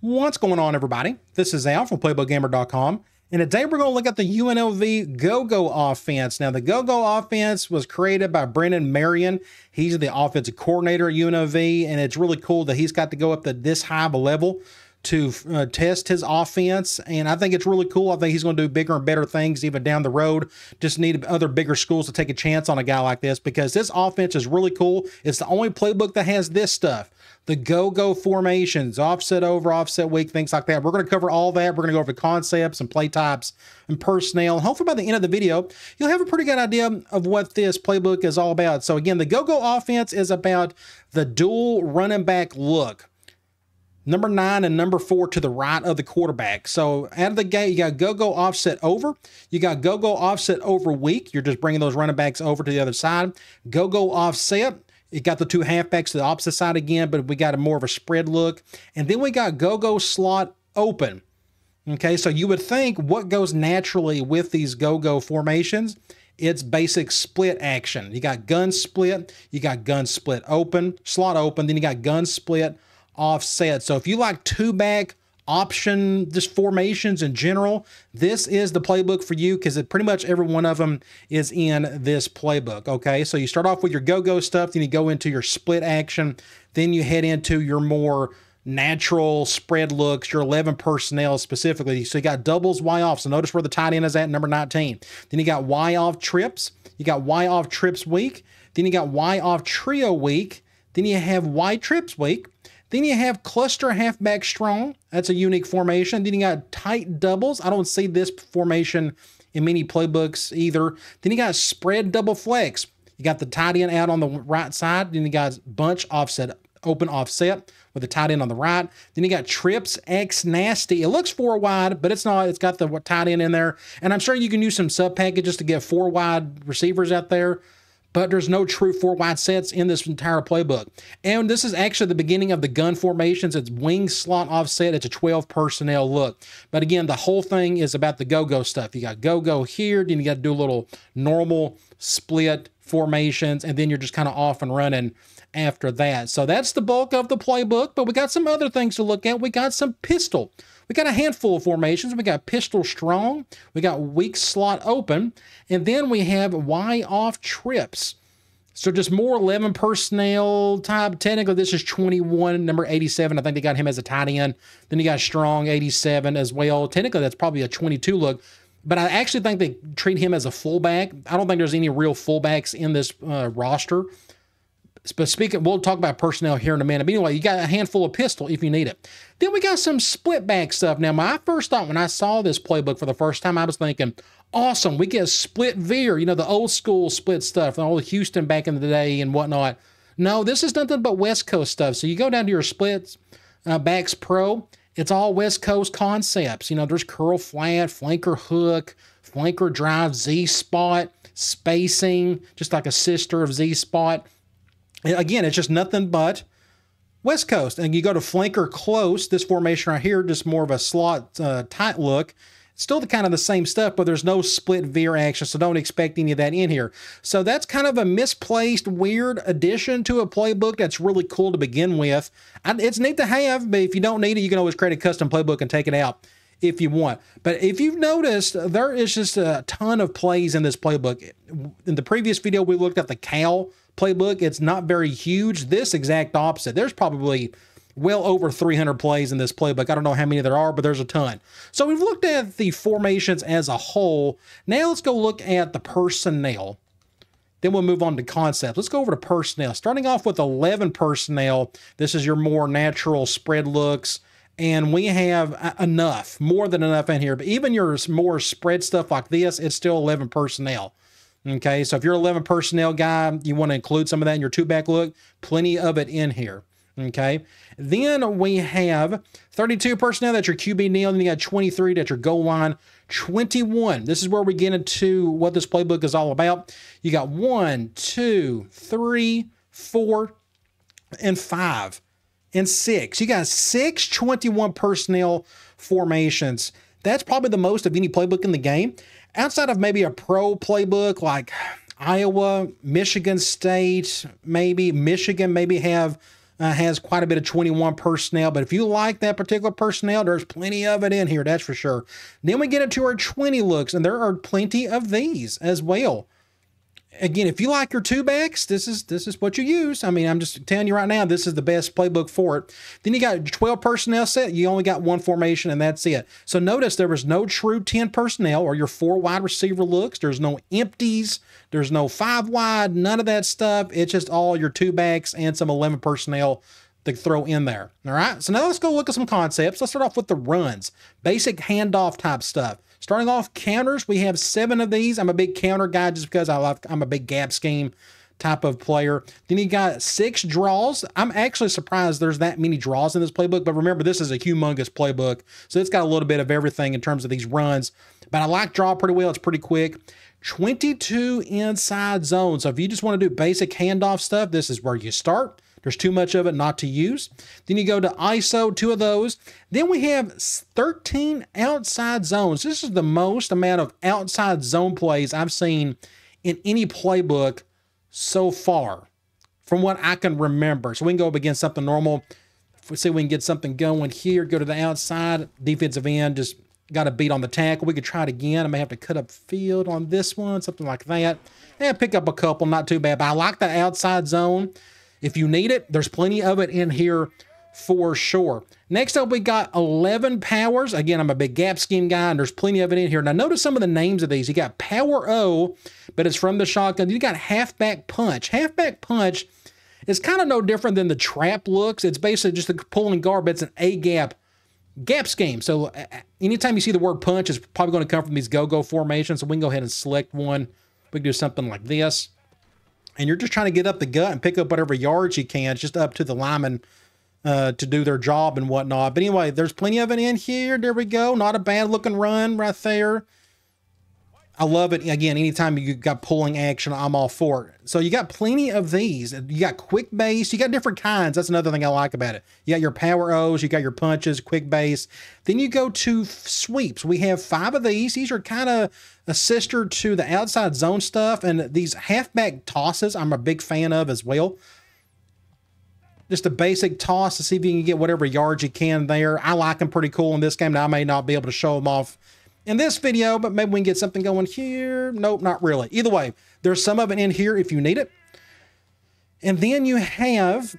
What's going on, everybody? This is Al from PlaybookGamer.com, and today we're going to look at the UNLV Go-Go offense. Now, the Go-Go offense was created by Brendan Marion. He's the offensive coordinator at UNLV, and it's really cool that he's got to go up to this high of a level to test his offense, and I think it's really cool. I think he's going to do bigger and better things even down the road. Just need other bigger schools to take a chance on a guy like this because this offense is really cool. It's the only playbook that has this stuff. The go-go formations, offset over, offset weak, things like that. We're going to cover all that. We're going to go over the concepts and play types and personnel. Hopefully by the end of the video, you'll have a pretty good idea of what this playbook is all about. So again, the go-go offense is about the dual running back look. Number 9 and number 4 to the right of the quarterback. So out of the gate, you got go-go offset over. You got go-go offset over weak. You're just bringing those running backs over to the other side. Go-go offset. You got the two halfbacks to the opposite side again, but we got a more of a spread look. And then we got go-go slot open. Okay, so you would think what goes naturally with these go-go formations, it's basic split action. You got gun split, you got gun split open, slot open, then you got gun split offset. So if you like two-back option, just formations in general, this is the playbook for you because pretty much every one of them is in this playbook. Okay, so you start off with your go-go stuff, then you go into your split action, then you head into your more natural spread looks, your 11 personnel specifically. So you got doubles, Y off. So notice where the tight end is at, number 19. Then you got Y off trips. You got Y off trips weak. Then you got Y off trio weak. Then you have Y trips weak. Then you have cluster halfback strong. That's a unique formation. Then you got tight doubles. I don't see this formation in many playbooks either. Then you got spread double flex. You got the tight end out on the right side. Then you got bunch offset, open offset with the tight end on the right. Then you got trips X nasty. It looks 4 wide, but it's not. It's got the tight end in there. And I'm sure you can use some sub packages to get 4 wide receivers out there, but there's no true 4 wide sets in this entire playbook. And this is actually the beginning of the gun formations. It's wing slot offset. It's a 12 personnel look. But again, the whole thing is about the go-go stuff. You got go-go here, then you got to do a little normal split formations, and then you're just kind of off and running after that. So that's the bulk of the playbook, but we got some other things to look at. We got some pistol. We got a handful of formations. We got pistol strong. We got weak slot open. And then we have Y off trips. So just more 11 personnel type. Technically, this is 21, number 87. I think they got him as a tight end. Then you got strong 87 as well. Technically, that's probably a 22 look. But I actually think they treat him as a fullback. I don't think there's any real fullbacks in this roster. But speaking, we'll talk about personnel here in a minute. But anyway, you got a handful of pistol if you need it. Then we got some split back stuff. Now, my first thought when I saw this playbook for the first time, I was thinking, awesome, we get split veer, you know, the old school split stuff, the old Houston back in the day and whatnot. No, this is nothing but West Coast stuff. So you go down to your splits, backs pro, it's all West Coast concepts. You know, there's curl flat, flanker hook, flanker drive, Z spot, spacing, just like a sister of Z spot. Again, it's just nothing but West Coast. And you go to flanker close, this formation right here, just more of a slot tight look. It's still kind of the same stuff, but there's no split veer action, so don't expect any of that in here. So that's kind of a misplaced, weird addition to a playbook that's really cool to begin with. It's neat to have, but if you don't need it, you can always create a custom playbook and take it out if you want. But if you've noticed, there is just a ton of plays in this playbook. In the previous video, we looked at the Cal playbook. It's not very huge. This exact opposite. There's probably well over 300 plays in this playbook. I don't know how many there are, but there's a ton. So we've looked at the formations as a whole. Now let's go look at the personnel. Then we'll move on to concepts. Let's go over to personnel. Starting off with 11 personnel. This is your more natural spread looks. And we have enough, more than enough in here. But even your more spread stuff like this, it's still 11 personnel. Okay, so if you're an 11 personnel guy, you want to include some of that in your two-back look, plenty of it in here. Okay, then we have 32 personnel, that's your QB kneel, then you got 23, that's your goal line, 21. This is where we get into what this playbook is all about. You got 1, 2, 3, 4, and 5, and 6. You got 6 21 personnel formations. That's probably the most of any playbook in the game. Outside of maybe a pro playbook like Iowa, Michigan State, maybe Michigan, maybe have has quite a bit of 21 personnel, but if you like that particular personnel, there's plenty of it in here, that's for sure. Then we get into our 20 looks, and there are plenty of these as well. Again, if you like your 2-backs, this is what you use. I mean, I'm just telling you right now, this is the best playbook for it. Then you got 12 personnel set. You only got one formation, and that's it. So notice there was no true 10 personnel or your 4 wide receiver looks. There's no empties. There's no 5 wide, none of that stuff. It's just all your 2-backs and some 11 personnel to throw in there. All right, so now let's go look at some concepts. Let's start off with the runs, basic handoff type stuff. Starting off counters, we have 7 of these. I'm a big counter guy just because I'm a big gap scheme type of player. Then you got 6 draws. I'm actually surprised there's that many draws in this playbook, but remember, this is a humongous playbook, so it's got a little bit of everything in terms of these runs, but I like draw pretty well. It's pretty quick. 22 inside zones. So if you just want to do basic handoff stuff, this is where you start. There's too much of it not to use. Then you go to ISO, 2 of those. Then we have 13 outside zones. This is the most amount of outside zone plays I've seen in any playbook so far, from what I can remember. So we can go up against something normal. If we see we can get something going here, go to the outside, defensive end, just got a beat on the tackle. We could try it again. I may have to cut up field on this one, something like that. Yeah, pick up a couple, not too bad. But I like the outside zone. If you need it, there's plenty of it in here for sure. Next up, we got 11 powers. Again, I'm a big gap scheme guy, and there's plenty of it in here. Now, notice some of the names of these. You got Power O, but it's from the shotgun. You got Halfback Punch. Halfback Punch is kind of no different than the trap looks. It's basically just a pull and guard, but it's an A-gap scheme. So anytime you see the word punch, it's probably going to come from these go-go formations. So we can go ahead and select one. We can do something like this. And you're just trying to get up the gut and pick up whatever yards you can. It's just up to the linemen to do their job and whatnot. But anyway, there's plenty of it in here. There we go. Not a bad looking run right there. I love it. Again, anytime you got pulling action, I'm all for it. So you got plenty of these. You got quick base. You got different kinds. That's another thing I like about it. You got your power O's. You got your punches, quick base. Then you go to sweeps. We have 5 of these. These are kind of a sister to the outside zone stuff. And these halfback tosses, I'm a big fan of as well. Just a basic toss to see if you can get whatever yards you can there. I like them pretty cool in this game. Now, I may not be able to show them off in this video, but maybe we can get something going here. Nope, not really. Either way, there's some of it in here if you need it. And then you have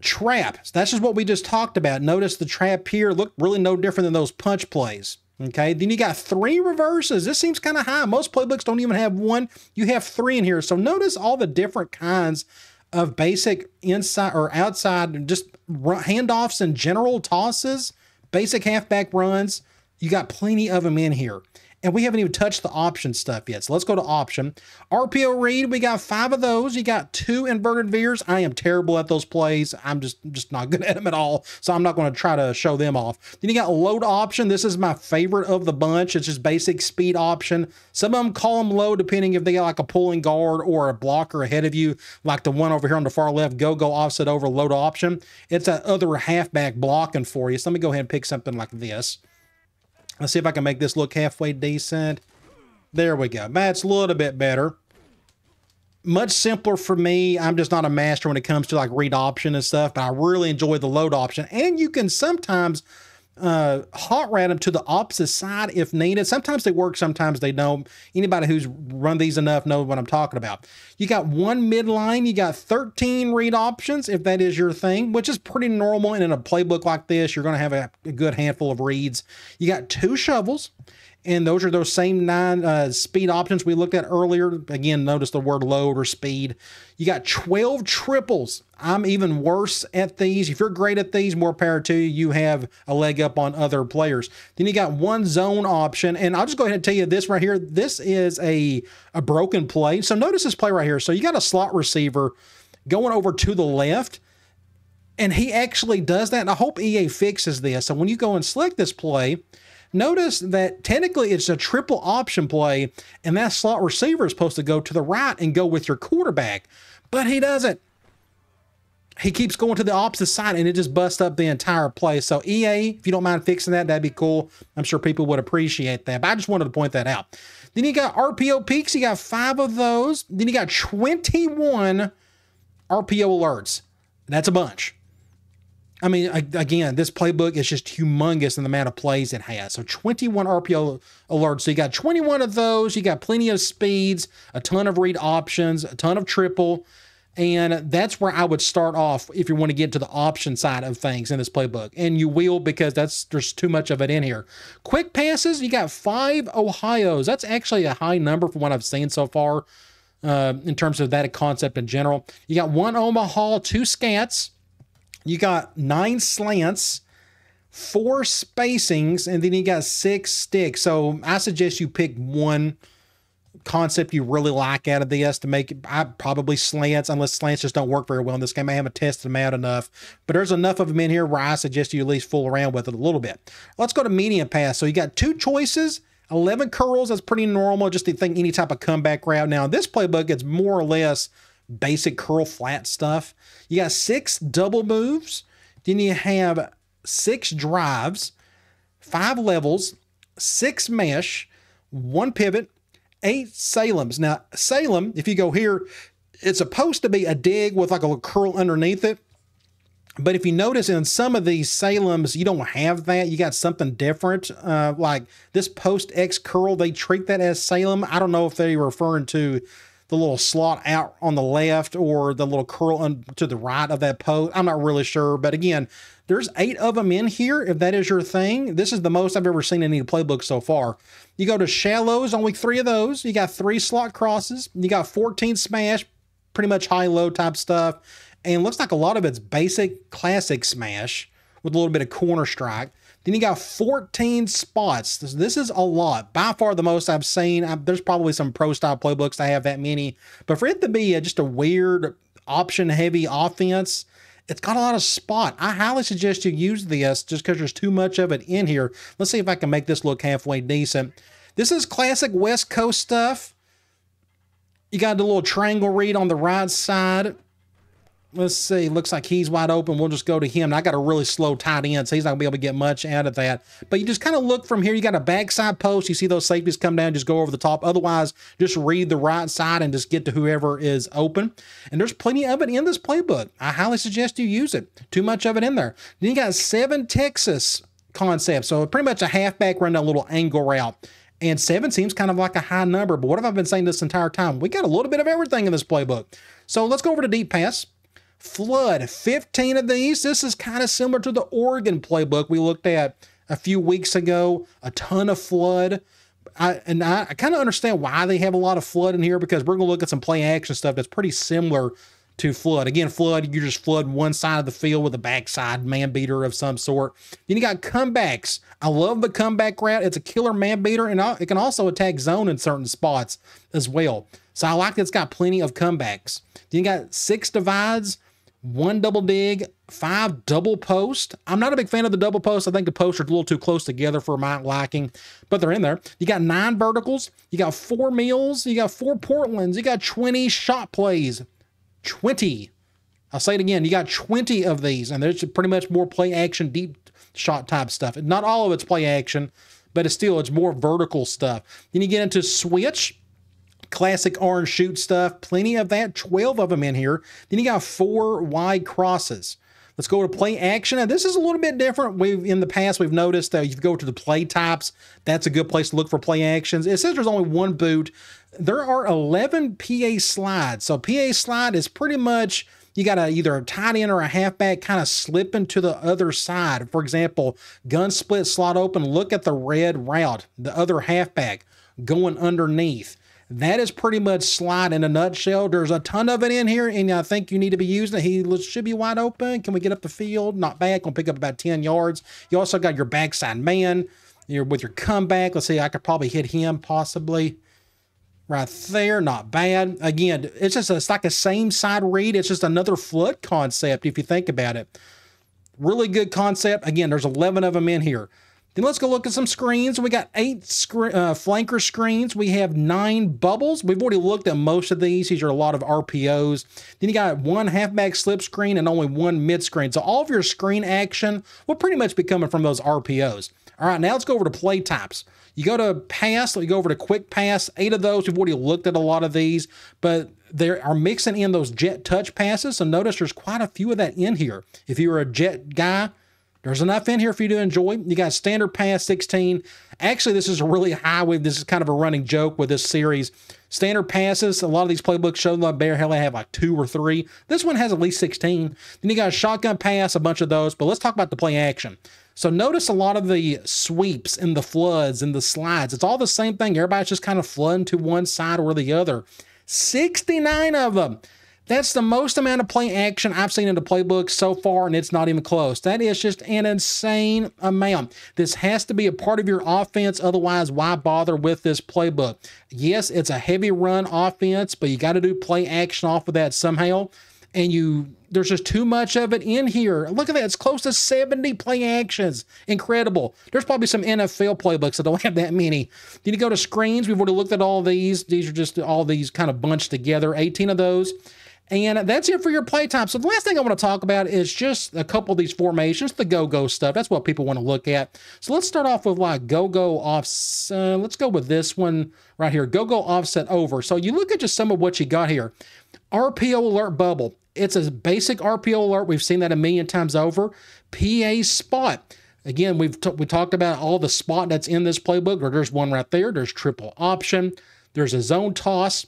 traps. That's just what we just talked about. Notice the trap here looked really no different than those punch plays. Okay, then you got 3 reverses. This seems kind of high. Most playbooks don't even have 1. You have 3 in here. So notice all the different kinds of basic inside or outside, just handoffs and general tosses, basic halfback runs. You got plenty of them in here. And we haven't even touched the option stuff yet. So let's go to option. RPO read, we got 5 of those. You got 2 inverted veers. I am terrible at those plays. I'm just not good at them at all. So I'm not going to try to show them off. Then you got load option. This is my favorite of the bunch. It's just basic speed option. Some of them call them low depending if they got like a pulling guard or a blocker ahead of you, like the one over here on the far left, go offset over load option. It's that other halfback blocking for you. So let me go ahead and pick something like this. Let's see if I can make this look halfway decent. There we go. That's a little bit better. Much simpler for me. I'm just not a master when it comes to like read option and stuff, but I really enjoy the load option. And you can sometimes hot rat them to the opposite side if needed. Sometimes they work, sometimes they don't. Anybody who's run these enough knows what I'm talking about. You got 1 midline, you got 13 read options if that is your thing, which is pretty normal. And in a playbook like this, you're going to have a good handful of reads. You got 2 shovels. And those are those same 9 speed options we looked at earlier. Again, notice the word load or speed. You got 12 triples. I'm even worse at these. If you're great at these, more power to you. You have a leg up on other players. Then you got 1 zone option. And I'll just go ahead and tell you this right here. This is a broken play. So notice this play right here. So you got a slot receiver going over to the left. And he actually does that. And I hope EA fixes this. So when you go and select this play, notice that technically it's a triple option play, and that slot receiver is supposed to go to the right and go with your quarterback, but he doesn't. He keeps going to the opposite side, and it just busts up the entire play. So EA, if you don't mind fixing that, that'd be cool. I'm sure people would appreciate that, but I just wanted to point that out. Then you got RPO peaks. You got 5 of those. Then you got 21 RPO alerts. That's a bunch. I mean, again, this playbook is just humongous in the amount of plays it has. So 21 RPO alerts. So you got 21 of those. You got plenty of speeds, a ton of read options, a ton of triple. And that's where I would start off if you want to get to the option side of things in this playbook. And you will, because there's too much of it in here. Quick passes, you got 5 Ohios. That's actually a high number from what I've seen so far in terms of that concept in general. You got 1 Omaha, 2 scats. You got 9 slants, 4 spacings, and then you got 6 sticks. So I suggest you pick one concept you really like out of this to make it. Probably slants, unless slants just don't work very well in this game. I haven't tested them out enough, but there's enough of them in here where I suggest you at least fool around with it a little bit. Let's go to medium pass. So you got 2 choices, 11 curls. That's pretty normal, just to think any type of comeback route. Now, this playbook, it's more or less basic curl flat stuff. You got 6 double moves. Then you have 6 drives, 5 levels, 6 mesh, 1 pivot, 8 Salems. Now, Salem, if you go here, it's supposed to be a dig with like a little curl underneath it. But if you notice in some of these Salems, you don't have that. You got something different. Like this post X curl, they treat that as Salem. I don't know if they're referring to the little slot out on the left or the little curl to the right of that post. I'm not really sure. But again, there's 8 of them in here. If that is your thing, this is the most I've ever seen in any playbook so far. You go to shallows, only 3 of those. You got 3 slot crosses. You got 14 smash, pretty much high-low type stuff. And looks like a lot of it's basic classic smash with a little bit of corner strike. Then you got 14 spots. This is a lot. By far the most I've seen. There's probably some pro-style playbooks that have that many. But for it to be just a weird option-heavy offense, it's got a lot of spot. I highly suggest you use this just because there's too much of it in here. Let's see if I can make this look halfway decent. This is classic West Coast stuff. You got the little triangle read on the right side. Let's see. Looks like he's wide open. We'll just go to him. I got a really slow tight end, so he's not going to be able to get much out of that. But you just kind of look from here. You got a backside post. You see those safeties come down, just go over the top. Otherwise, just read the right side and just get to whoever is open. And there's plenty of it in this playbook. I highly suggest you use it. Too much of it in there. Then you got 7 Texas concepts. So pretty much a halfback run, a little angle route. And 7 seems kind of like a high number. But what have I been saying this entire time? We got a little bit of everything in this playbook. So let's go over to deep pass. Flood, 15 of these. This is kind of similar to the Oregon playbook we looked at a few weeks ago. A ton of flood. I kind of understand why they have a lot of flood in here, because we're going to look at some play action stuff that's pretty similar to flood. Again, flood, you just flood one side of the field with a backside man beater of some sort. Then you got comebacks. I love the comeback route. It's a killer man beater, and it can also attack zone in certain spots as well. So I like that it's got plenty of comebacks. Then you got 6 divides, 1 double dig, 5 double post. I'm not a big fan of the double post. I think the posts are a little too close together for my liking, but they're in there. You got 9 verticals. You got 4 meals. You got 4 Portlands. You got 20 shot plays. 20. I'll say it again. You got 20 of these, and there's pretty much more play action, deep shot type stuff. Not all of it's play action, but it's more vertical stuff. Then you get into switch. Classic orange shoot stuff. Plenty of that. 12 of them in here. Then you got 4 wide crosses. Let's go to play action. Now, this is a little bit different. In the past, we've noticed that if you go to the play types, that's a good place to look for play actions. It says there's only 1 boot. There are 11 PA slides. So PA slide is pretty much, you got either a tight end or a halfback kind of slipping to the other side. For example, gun split, slot open, look at the red route, the other halfback going underneath. That is pretty much slide in a nutshell. There's a ton of it in here, and I think you need to be using it. He should be wide open. Can we get up the field? Not bad. Gonna pick up about 10 yards. You also got your backside man. With your comeback. Let's see, I could probably hit him possibly. Right there, not bad. Again, it's like a same side read. It's just another flood concept if you think about it. Really good concept. Again, there's 11 of them in here. Then let's go look at some screens. We got 8 flanker screens. We have 9 bubbles. We've already looked at most of these. These are a lot of RPOs. Then you got 1 halfback slip screen and only 1 mid screen. So all of your screen action will pretty much be coming from those RPOs. All right, now let's go over to play types. You go to pass, you go over to quick pass. 8 of those, we've already looked at a lot of these, but they are mixing in those jet touch passes. So notice there's quite a few of that in here. If you're a jet guy, there's enough in here for you to enjoy. You got standard pass 16. Actually, this is a really high wave. This is kind of a running joke with this series. Standard passes, a lot of these playbooks show like Bear Hell, they have like 2 or 3. This one has at least 16. Then you got a shotgun pass, a bunch of those. But let's talk about the play action. So notice a lot of the sweeps and the floods and the slides. It's all the same thing. Everybody's just kind of flooding to one side or the other. 69 of them. That's the most amount of play action I've seen in the playbook so far, and it's not even close. That is just an insane amount. This has to be a part of your offense. Otherwise, why bother with this playbook? Yes, it's a heavy run offense, but you got to do play action off of that somehow. And there's just too much of it in here. Look at that. It's close to 70 play actions. Incredible. There's probably some NFL playbooks that don't have that many. Then you go to screens. We've already looked at all these. These are just all these kind of bunched together. 18 of those. And that's it for your playtime. So the last thing I want to talk about is just a couple of these formations, the go-go stuff. That's what people want to look at. So let's start off with like go-go offset. Let's go with this one right here, go-go offset over. So you look at just some of what you got here. RPO alert bubble. It's a basic RPO alert. We've seen that a million times over. PA spot. Again, we talked about all the spot that's in this playbook. There's one right there. There's triple option. There's a zone toss.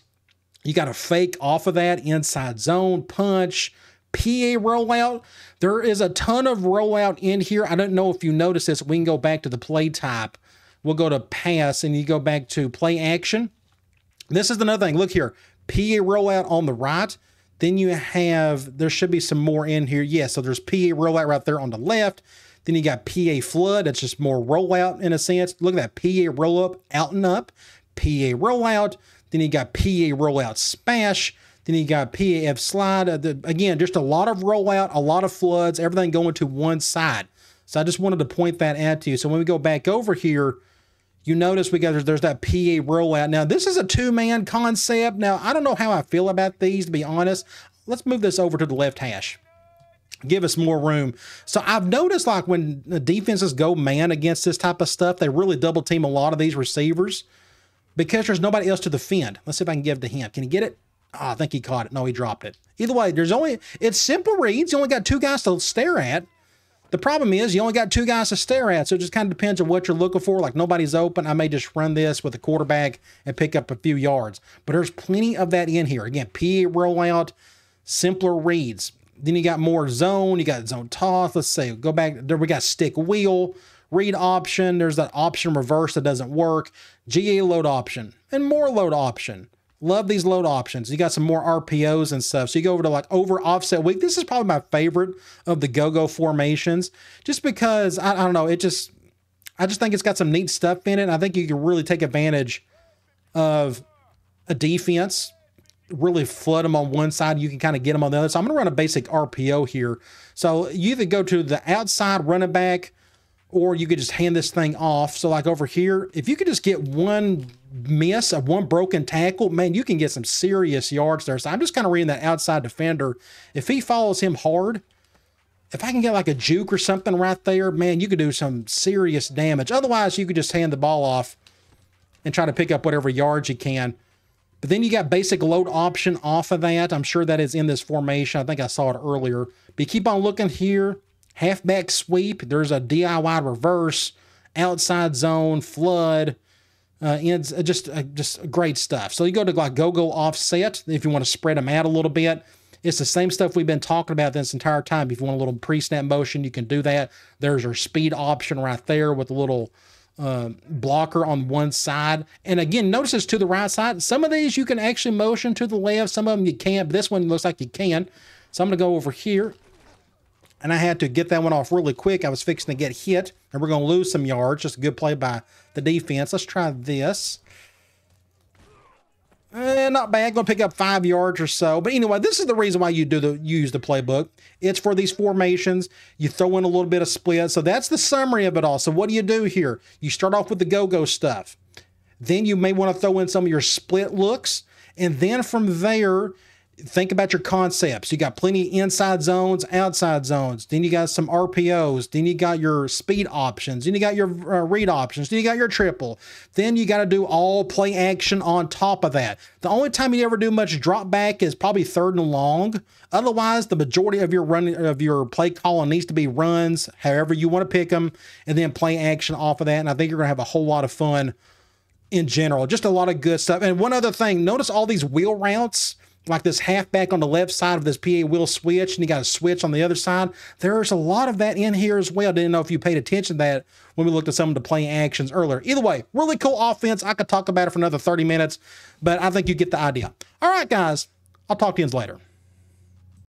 You got a fake off of that, inside zone, punch, PA rollout. There is a ton of rollout in here. I don't know if you notice this. We can go back to the play type. We'll go to pass, and you go back to play action. This is another thing. Look here, PA rollout on the right. Then you have, there should be some more in here. Yeah, so there's PA rollout right there on the left. Then you got PA flood. That's just more rollout in a sense. Look at that, PA roll up, out and up, PA rollout. Then you got PA rollout smash. Then you got PAF slide. Again, just a lot of rollout, a lot of floods, everything going to one side. So I just wanted to point that out to you. So when we go back over here, you notice there's that PA rollout. Now, this is a 2-man concept. Now, I don't know how I feel about these, to be honest. Let's move this over to the left hash. Give us more room. So I've noticed like when the defenses go man against this type of stuff, they really double team a lot of these receivers, because there's nobody else to defend. Let's see if I can give it to him. Can he get it? Oh, I think he caught it. No, he dropped it. Either way, it's simple reads. You only got 2 guys to stare at. The problem is you only got 2 guys to stare at, so it just kind of depends on what you're looking for. Like nobody's open. I may just run this with a quarterback and pick up a few yards. But there's plenty of that in here. Again, PA rollout, simpler reads. Then you got more zone. You got zone toss. Let's say, go back. There we got stick wheel. Read option, there's that option reverse that doesn't work, GA load option, and more load option. Love these load options. You got some more RPOs and stuff. So you go over to like over offset week. This is probably my favorite of the go-go formations, just because, I don't know, I just think it's got some neat stuff in it. I think you can really take advantage of a defense, really flood them on one side. You can kind of get them on the other. So I'm going to run a basic RPO here. So you either go to the outside running back, or you could just hand this thing off. So like over here, if you could just get one miss of one broken tackle, man, you can get some serious yards there. So I'm just kind of reading that outside defender. If he follows him hard, if I can get like a juke or something right there, man, you could do some serious damage. Otherwise, you could just hand the ball off and try to pick up whatever yards you can. But then you got basic load option off of that. I'm sure that is in this formation. I think I saw it earlier. But you keep on looking here. Halfback sweep, there's a DIY reverse, outside zone, flood, just great stuff. So you go to like go-go offset if you want to spread them out a little bit. It's the same stuff we've been talking about this entire time. If you want a little pre-snap motion, you can do that. There's your speed option right there with a little blocker on one side. And again, notice it's to the right side. Some of these you can actually motion to the left. Some of them you can't, but this one looks like you can. So I'm going to go over here. And I had to get that one off really quick. I was fixing to get hit, and we're going to lose some yards. Just a good play by the defense. Let's try this. Not bad. Going to pick up 5 yards or so. But anyway, this is the reason why you use the playbook. It's for these formations. You throw in a little bit of split. So that's the summary of it all. So what do you do here? You start off with the go-go stuff. Then you may want to throw in some of your split looks. And then from there, Think about your concepts. You got plenty of inside zones, outside zones. Then you got some RPOs. Then you got your speed options. Then you got your read options. Then you got your triple. Then you got to do all play action on top of that. The only time you ever do much drop back is probably 3rd and long. Otherwise, the majority of your play calling needs to be runs, however you want to pick them, and then play action off of that. And I think you're going to have a whole lot of fun in general. Just a lot of good stuff. And one other thing, notice all these wheel routes, like this halfback on the left side of this PA wheel switch, and you got a switch on the other side. There's a lot of that in here as well. Didn't know if you paid attention to that when we looked at some of the play actions earlier. Either way, really cool offense. I could talk about it for another 30 minutes, but I think you get the idea. All right, guys, I'll talk to you later.